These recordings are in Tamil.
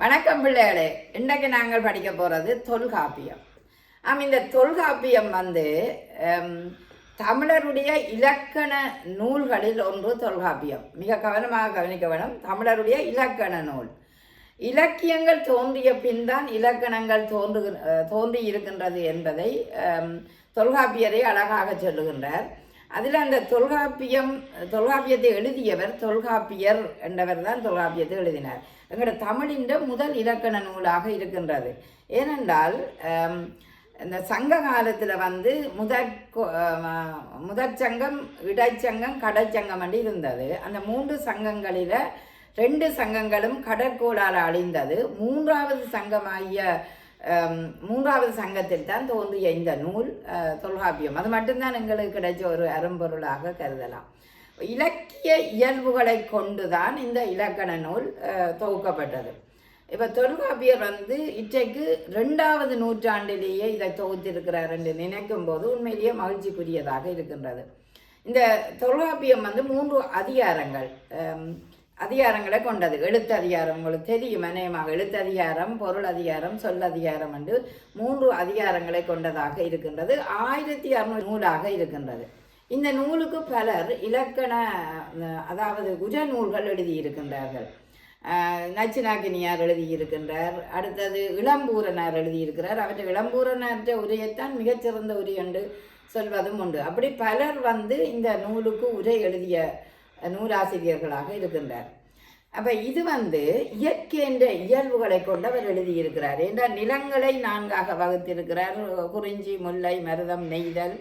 வணக்கம் பிள்ளைகளே. இன்றைக்கு நாங்கள் படிக்க போகிறது தொல்காப்பியம். இந்த தொல்காப்பியம் தமிழருடைய இலக்கண நூல்களில் ஒன்று தொல்காப்பியம். மிக கவனமாக கவனிக்க வேணும். தமிழருடைய இலக்கண நூல். இலக்கியங்கள் தோன்றிய பின் தான் இலக்கணங்கள் தோன்றி இருக்கின்றது என்பதை தொல்காப்பியரை அழகாக சொல்லுகின்றார். அதில் அந்த தொல்காப்பியத்தை எழுதியவர் தொல்காப்பியர் என்றவர் தான் தொல்காப்பியத்தை எழுதினார். எங்களோட தமிழின் முதல் இலக்கண நூலாக இருக்கின்றது. ஏனென்றால் இந்த சங்க காலத்தில் முதற் சங்கம், இடைச்சங்கம், கடைச்சங்கம் என்று இருந்தது. அந்த 3 சங்கங்களில் 2 சங்கங்களும் கடற்கோளால் அழிந்தது. மூன்றாவது சங்கத்தில் தான் தோன்றிய இந்த நூல் தொல்காப்பியம். அது மட்டும்தான் எங்களுக்கு கிடைச்ச ஒரு அரும்பொருளாக கருதலாம். இலக்கிய இயல்புகளை கொண்டுதான் இந்த இலக்கண நூல் தொகுக்கப்பட்டது. இப்போ தொல்காப்பியர் இன்றைக்கு 2வது நூற்றாண்டிலேயே இதை தொகுத்திருக்கிறார் என்று நினைக்கும் போது உண்மையிலேயே மகிழ்ச்சிக்குரியதாக இருக்கின்றது. இந்த தொல்காப்பியம் 3 அதிகாரங்களை கொண்டது. எழுத்ததிகாரம் உங்களுக்கு தெரியும் அநேகமாக. எழுத்ததிகாரம், பொருள் அதிகாரம், சொல்லதிகாரம் என்று 3 அதிகாரங்களை கொண்டதாக இருக்கின்றது. 1600 நூலாக இருக்கின்றது. இந்த நூலுக்கு பலர் இலக்கண அதாவது உர நூல்கள் எழுதியிருக்கின்றார்கள். நச்சினாக்கினியார் எழுதியிருக்கின்றார். அடுத்தது இளம்பூரனார் எழுதியிருக்கிறார். அவற்றை இளம்பூரனாற்ற உரையைத்தான் மிகச்சிறந்த உரை என்று சொல்வதும் உண்டு. அப்படி பலர் இந்த நூலுக்கு உரை எழுதிய நூலாசிரியர்களாக இருக்கின்றார். அப்போ இது இயற்கை என்ற இயல்புகளை கொண்டு அவர் எழுதியிருக்கிறார். என்றால் நிலங்களை 4ஆக வகுத்திருக்கிறார். குறிஞ்சி, முல்லை, மருதம், நெய்தல்,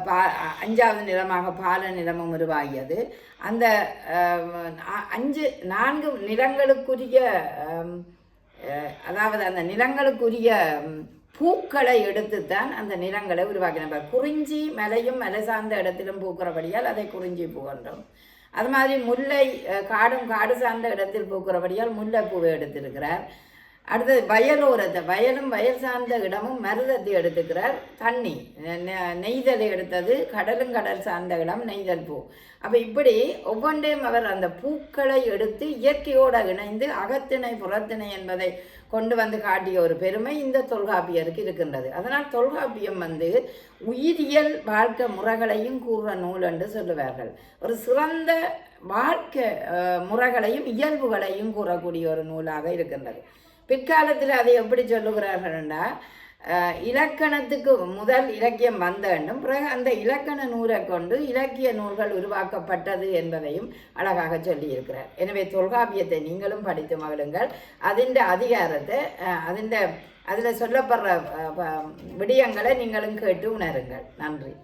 5வது நிலமாக பால நிலமும் உருவாகியது. அந்த 4 நிலங்களுக்குரிய அதாவது அந்த நிலங்களுக்குரிய பூக்களை எடுத்துத்தான் அந்த நிலங்களை உருவாக்கினார். குறிஞ்சி மலையும் மலை சார்ந்த இடத்திலும் பூக்கிறபடியால் அதை குறிஞ்சி பூ என்றும், அது மாதிரி முல்லை காடு சார்ந்த இடத்தில் பூக்கிறபடியால் முல்லைப்பூவை எடுத்திருக்கிறார். அடுத்தது வயலும் வயல் சார்ந்த இடமும் மருதத்தை எடுத்துக்கிறார். தண்ணி நெய்தலை எடுத்தது கடலும் கடல் சார்ந்த இடம் நெய்தல் பூ. அப்போ இப்படி ஒவ்வொன்றையும் அவர் அந்த பூக்களை எடுத்து இயற்கையோடு இணைந்து அகத்திணை புறத்திணை என்பதை கொண்டு காட்டிய ஒரு பெருமை இந்த தொல்காப்பியருக்கு இருக்கின்றது. அதனால் தொல்காப்பியம் உயிரியல் வாழ்க்கை முறைகளையும் கூறுற நூல் என்று சொல்லுவார்கள். ஒரு சிறந்த வாழ்க்கை முறைகளையும் இயல்புகளையும் கூறக்கூடிய ஒரு நூலாக இருக்கின்றது. பிற்காலத்தில் அதை எப்படி சொல்லுகிறார்கள்னா, இலக்கணத்துக்கு முதல் இலக்கியம் வந்தண்டும் பிறகு அந்த இலக்கண நூலை கொண்டு இலக்கிய நூல்கள் உருவாக்கப்பட்டது என்பதையும் அழகாக சொல்லியிருக்கிறார். எனவே தொல்காப்பியத்தை நீங்களும் படித்து மகிழுங்கள். அதிகாரத்தை அதில் சொல்லப்படுற விடயங்களை நீங்களும் கேட்டு உணருங்கள். நன்றி.